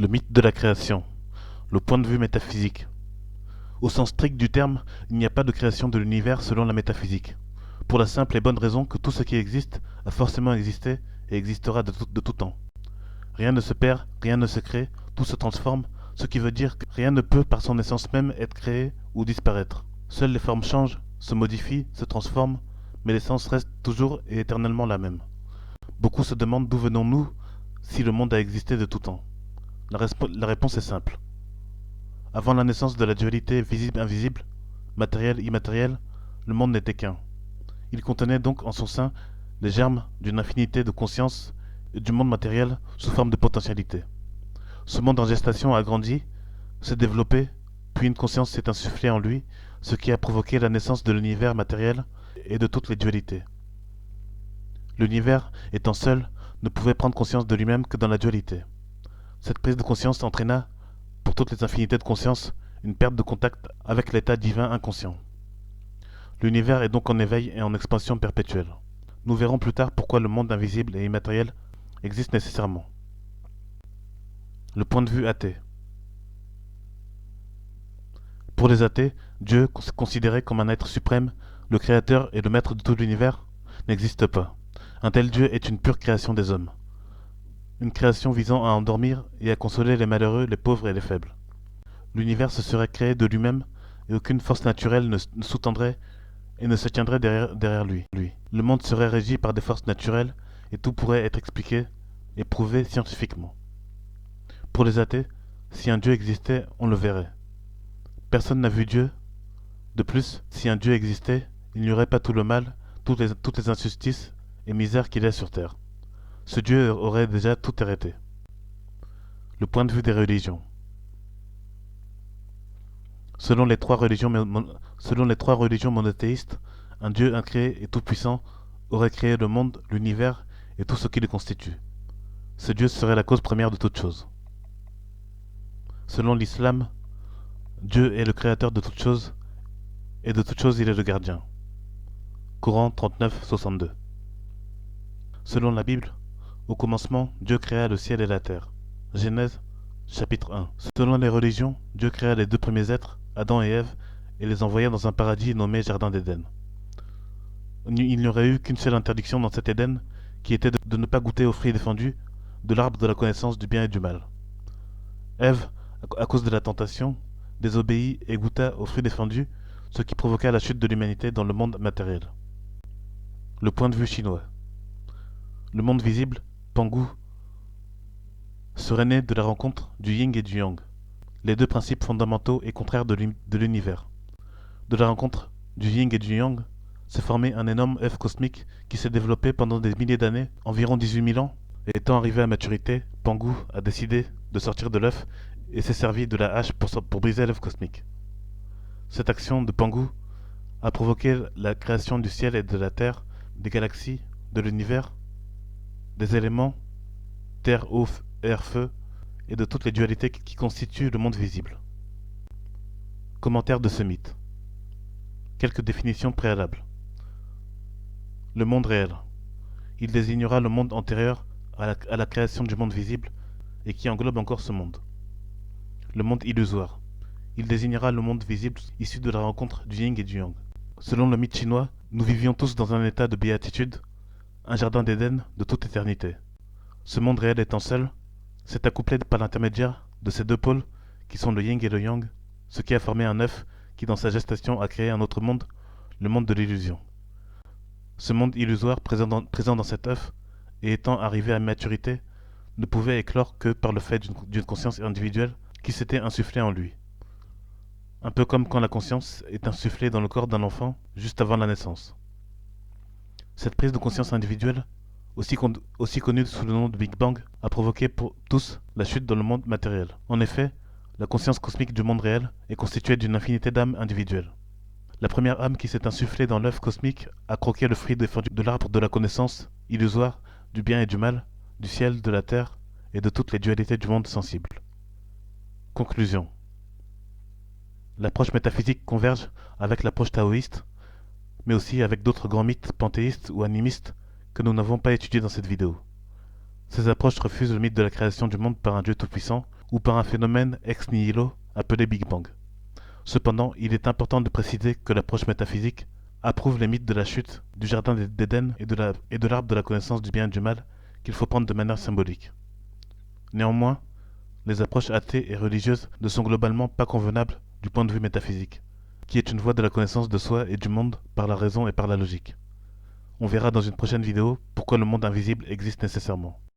Le mythe de la création, le point de vue métaphysique. Au sens strict du terme, il n'y a pas de création de l'univers selon la métaphysique, pour la simple et bonne raison que tout ce qui existe a forcément existé et existera de tout temps. Rien ne se perd, rien ne se crée, tout se transforme, ce qui veut dire que rien ne peut par son essence même être créé ou disparaître. Seules les formes changent, se modifient, se transforment, mais l'essence reste toujours et éternellement la même. Beaucoup se demandent d'où venons-nous si le monde a existé de tout temps. La réponse est simple. Avant la naissance de la dualité visible-invisible, matériel-immatériel, le monde n'était qu'un. Il contenait donc en son sein les germes d'une infinité de consciences et du monde matériel sous forme de potentialité. Ce monde en gestation a grandi, s'est développé, puis une conscience s'est insufflée en lui, ce qui a provoqué la naissance de l'univers matériel et de toutes les dualités. L'univers, étant seul, ne pouvait prendre conscience de lui-même que dans la dualité. Cette prise de conscience entraîna, pour toutes les infinités de conscience, une perte de contact avec l'état divin inconscient. L'univers est donc en éveil et en expansion perpétuelle. Nous verrons plus tard pourquoi le monde invisible et immatériel existe nécessairement. Le point de vue athée. Pour les athées, Dieu, considéré comme un être suprême, le créateur et le maître de tout l'univers, n'existe pas. Un tel Dieu est une pure création des hommes. Une création visant à endormir et à consoler les malheureux, les pauvres et les faibles. L'univers se serait créé de lui-même et aucune force naturelle ne sous-tendrait et ne se tiendrait derrière lui. Le monde serait régi par des forces naturelles et tout pourrait être expliqué et prouvé scientifiquement. Pour les athées, si un Dieu existait, on le verrait. Personne n'a vu Dieu. De plus, si un Dieu existait, il n'y aurait pas tout le mal, toutes les injustices et misères qu'il y a sur terre. Ce Dieu aurait déjà tout arrêté. Le point de vue des religions. Selon les trois religions monothéistes, un Dieu incréé et tout-puissant aurait créé le monde, l'univers et tout ce qui le constitue. Ce Dieu serait la cause première de toute chose. Selon l'islam, Dieu est le créateur de toutes choses et de toutes choses il est le gardien. Coran 39-62. Selon la Bible, au commencement, Dieu créa le ciel et la terre. Genèse, chapitre 1. Selon les religions, Dieu créa les deux premiers êtres, Adam et Ève, et les envoya dans un paradis nommé Jardin d'Éden. Il n'y aurait eu qu'une seule interdiction dans cet Éden, qui était de ne pas goûter aux fruits défendus de l'arbre de la connaissance du bien et du mal. Ève, à cause de la tentation, désobéit et goûta aux fruits défendus, ce qui provoqua la chute de l'humanité dans le monde matériel. Le point de vue chinois. Le monde visible, Pangu, serait né de la rencontre du yin et du yang, les deux principes fondamentaux et contraires de l'univers. De la rencontre du yin et du yang s'est formé un énorme œuf cosmique qui s'est développé pendant des milliers d'années, environ 18 000 ans, et étant arrivé à maturité, Pangu a décidé de sortir de l'œuf et s'est servi de la hache pour briser l'œuf cosmique. Cette action de Pangu a provoqué la création du ciel et de la terre, des galaxies, de l'univers, des éléments, terre, eau, air, feu, et de toutes les dualités qui constituent le monde visible. Commentaire de ce mythe. Quelques définitions préalables. Le monde réel. Il désignera le monde antérieur à la création du monde visible et qui englobe encore ce monde. Le monde illusoire. Il désignera le monde visible issu de la rencontre du yin et du yang. Selon le mythe chinois, nous vivions tous dans un état de béatitude, un jardin d'Éden de toute éternité. Ce monde réel étant seul, s'est accouplé par l'intermédiaire de ces deux pôles qui sont le yin et le yang, ce qui a formé un œuf qui dans sa gestation a créé un autre monde, le monde de l'illusion. Ce monde illusoire présent dans cet œuf et étant arrivé à maturité ne pouvait éclore que par le fait d'une conscience individuelle qui s'était insufflée en lui. Un peu comme quand la conscience est insufflée dans le corps d'un enfant juste avant la naissance. Cette prise de conscience individuelle, aussi connue sous le nom de Big Bang, a provoqué pour tous la chute dans le monde matériel. En effet, la conscience cosmique du monde réel est constituée d'une infinité d'âmes individuelles. La première âme qui s'est insufflée dans l'œuf cosmique a croqué le fruit défendu de l'arbre de la connaissance illusoire, du bien et du mal, du ciel, de la terre et de toutes les dualités du monde sensible. Conclusion. L'approche métaphysique converge avec l'approche taoïste, mais aussi avec d'autres grands mythes panthéistes ou animistes que nous n'avons pas étudiés dans cette vidéo. Ces approches refusent le mythe de la création du monde par un Dieu tout-puissant ou par un phénomène ex nihilo appelé Big Bang. Cependant, il est important de préciser que l'approche métaphysique approuve les mythes de la chute, du jardin d'Éden et de l'arbre de la connaissance du bien et du mal qu'il faut prendre de manière symbolique. Néanmoins, les approches athées et religieuses ne sont globalement pas convenables du point de vue métaphysique, qui est une voie de la connaissance de soi et du monde par la raison et par la logique. On verra dans une prochaine vidéo pourquoi le monde invisible existe nécessairement.